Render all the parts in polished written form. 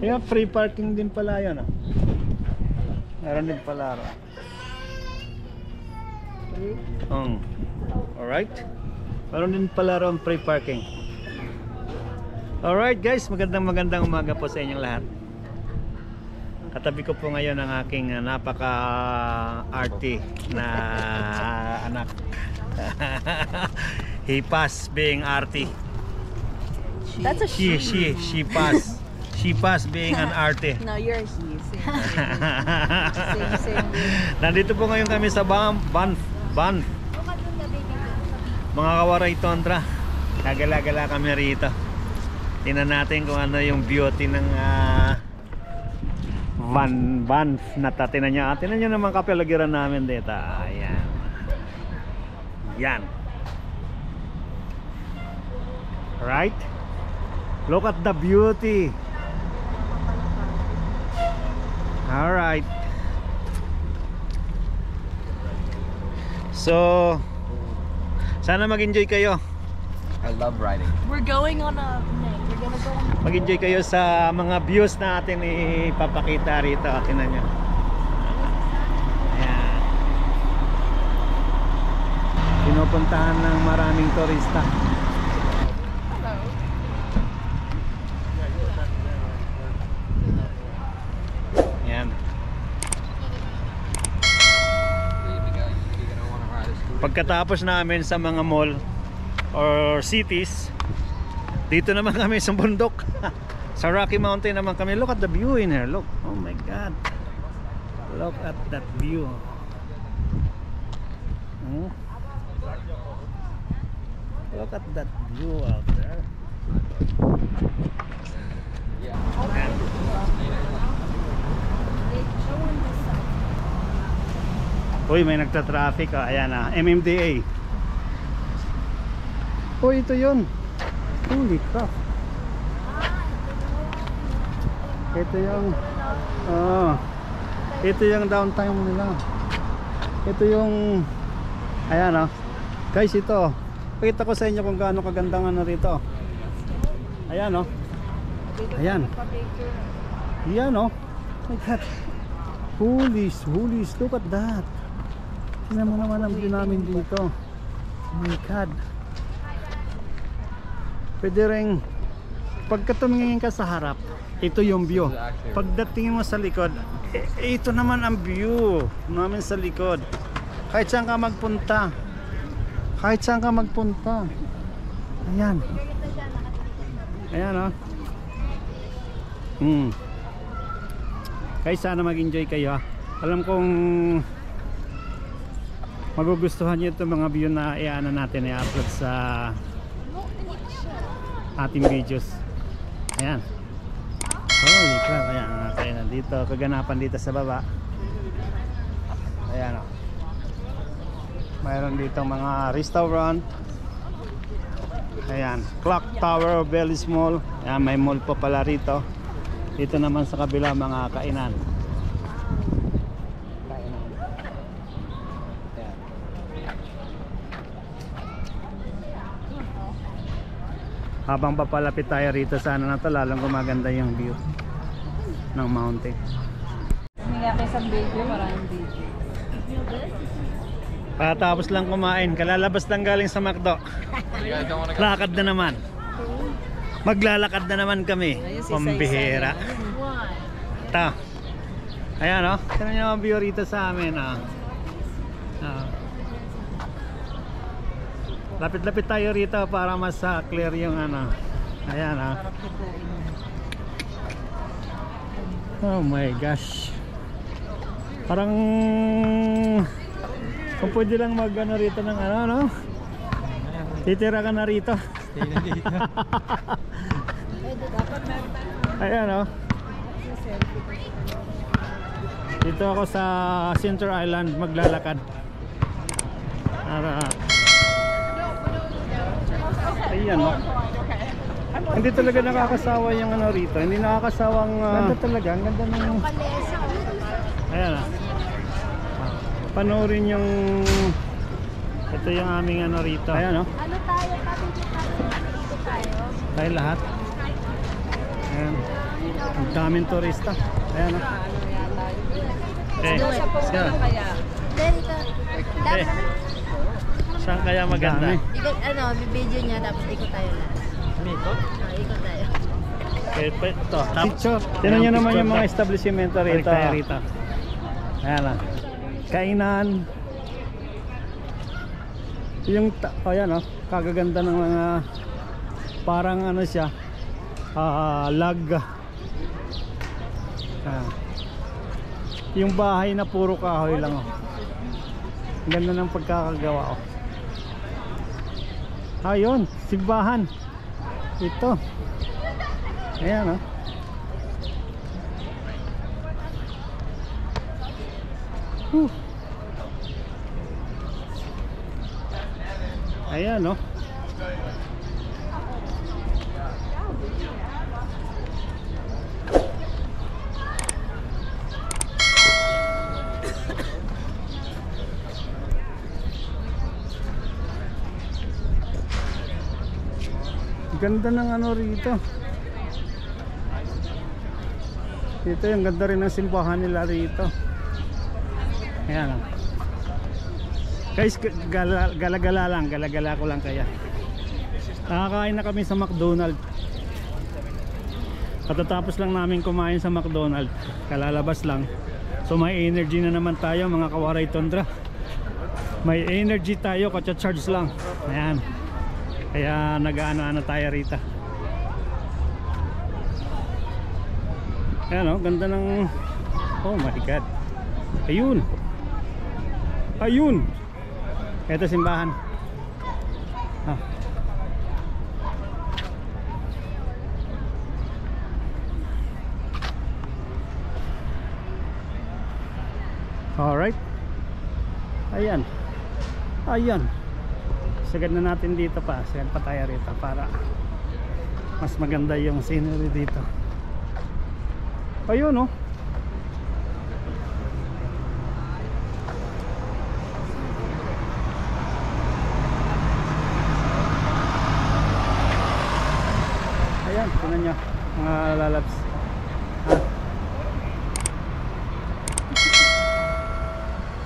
Kaya free parking din pala yun, ah. Meron din pala. Alright. Meron din pala ron free parking. Alright guys, magandang umaga po sa inyong lahat. Katabi ko po ngayon ang aking napaka-arty na anak. He passed being arty. That's a she. She passed. She passed being an arty. No, you're a he. Same. Nandito po ngayon kami sa Banff. Mga kawaray tundra. Nagala-gala kami rito. Tingnan natin kung ano yung beauty ng Banff na tatinan nyo. Tinan nyo naman kapalagiran namin dito. Ayan. Yan. Right? Look at the beauty. Alright. So, sana mag-enjoy kayo. I love riding. We're going on a... We're gonna go on... Mag-enjoy kayo sa mga views na atin ipapakita rito. Tingnan nyo. Ayan. Pinupuntahan ng maraming turista. Ayan. Pagkatapos namin sa mga mall or cities, dito naman kami sa bundok. Sa Rocky Mountain naman kami. Look at the view in here. Look. Oh my God. Look at that view. Look at that view out there. Ayan. Uy, may nagta-traffic. Oh, ayan na. MMDA. Oh, ito yun. Holy crap. Ito yung downtime nila. Ito yung ayan, oh. Guys, ito. Pakita ko sa inyo kung gaano kagandang ano rito. Ayan, oh. Ayan. Ayan, oh. My God. Holy, look at that. Tingnan mo naman ang view namin dito. Oh my God. Pwede rin pagka tumingin ka sa harap, ito yung view. Pagdating mo sa likod, ito naman ang view namin sa likod. Kahit saan ka magpunta, ayan. Ayan, oh. Kahit sana mag-enjoy kayo. Alam kong magugustuhan nyo itong mga view na i-ano natin, i-upload sa ating videos. Ayan. Holy crap. Ayan. Kaya nandito. Kaganapan dito sa baba. Ayan, o. Mayroon dito mga restaurant. Ayan. Clock Tower of Bellis Mall. Ayan. May mall pa pala rito. Dito naman sa kabila mga kainan. Habang papalapit tayo rito sa ano na to, lalong gumaganda yung view ng mountain. Hindi nga kayo sa video, maraming video. Patapos lang kumain, kalalabas lang galing sa McDo. Lakad na naman. Maglalakad na naman kami. Pambihira. Ito. Ayan, o. Tignan nyo ang view rito sa amin, o. Lapit-lapit tayo rito para mas clear yung ano. Ayan, ah. Oh my gosh. Parang kung pwede lang mag ano rito ng ano, no? Titira ka na rito. Stay na dito. Ayan, oh. Dito ako sa Center Island maglalakad. Ayan, oh. Hindi talaga nakakasawa yung ano rito. Hindi nakakasawang ganda talaga. Ang ganda ng ayan, ah. Panoorin yung ito yung aming ano rito. Ayan, oh. Ano tayo? Dito tayo. Tayo lahat. Ayan. Ang daming turista. Ayan o. Eh, siya. Eh, Saan kaya maganda? dami. Ikot, bibidyo niya tapos ikot tayo lahat. Dito? Ikot tayo. Okay, ito. Picture. Tingnan nyo naman yung mga Picture establishmento top. Balik rito. tayo rito. Ayan o. Kainan. Yung, ayan o. Kagaganda ng mga parang ano siya. Lag. Yung bahay na puro kahoy lang o. Ang ganda ng pagkakagawa o. Ayun, simbahan. Ito. Ayan o. Ayan o. Ganda ng ano rito. Ito yung ganda rin ng simbahan nila rito. Ayan o. Guys, gala-gala lang. Gala-gala ko lang kaya. Nakakain na kami sa McDonald's. Katatapos lang namin kumain sa McDonald's. Kalalabas lang. So may energy na naman tayo mga kawaray tundra. May energy tayo, katsa-charge lang. Ayan. Kaya nag-ano-ano tayo rito. Ayan o, ganda ng... Oh my God. Ayun. Ayun. Ito simbahan. Alright. Ayan. Ayan. Sagad na natin dito pa. Sagad pa tayo rito para mas maganda yung scenery dito. Ayun oh. Ayan, tingnan nyo mga lalabs.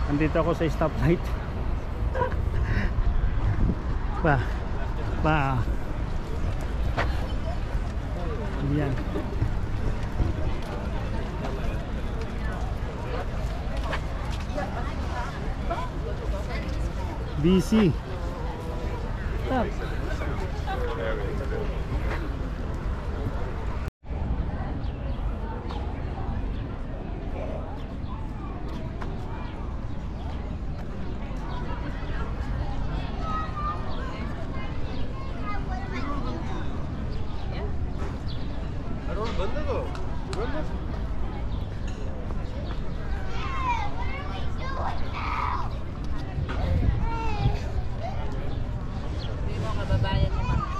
Nandito ako sa stoplight. Ayan. BC. Stop.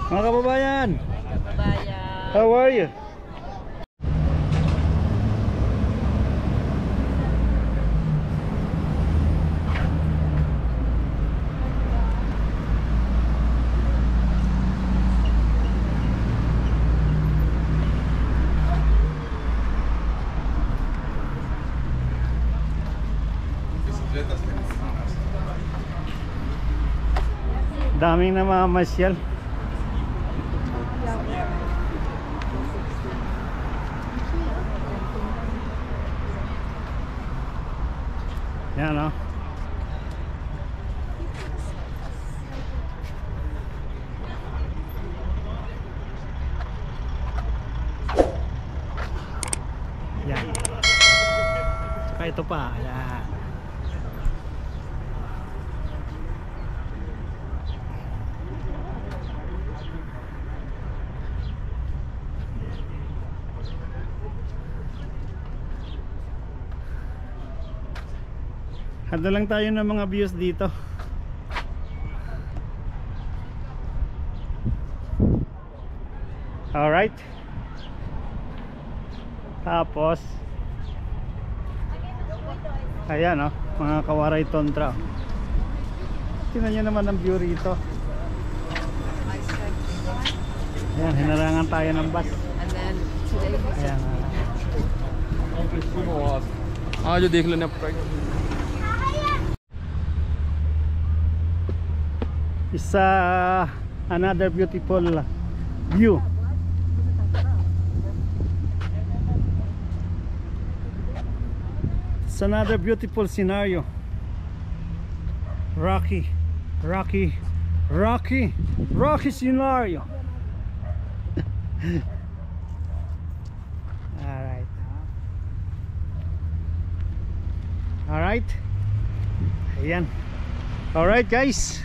Mga kababayan, how are you? Daming namamasyal. Yan o. Yan. Saka ito pa. Yan. Handa lang tayo ng mga views dito. Alright. Tapos ayan o, mga kawaray tontra. Tingnan nyo naman ang view rito. Ayan, hinarangan tayo ng bus. And then Ayan. हाँ जो देख लेना Isa another beautiful view. It's another beautiful scenario. Rocky scenario. All right. Ayan. All right guys.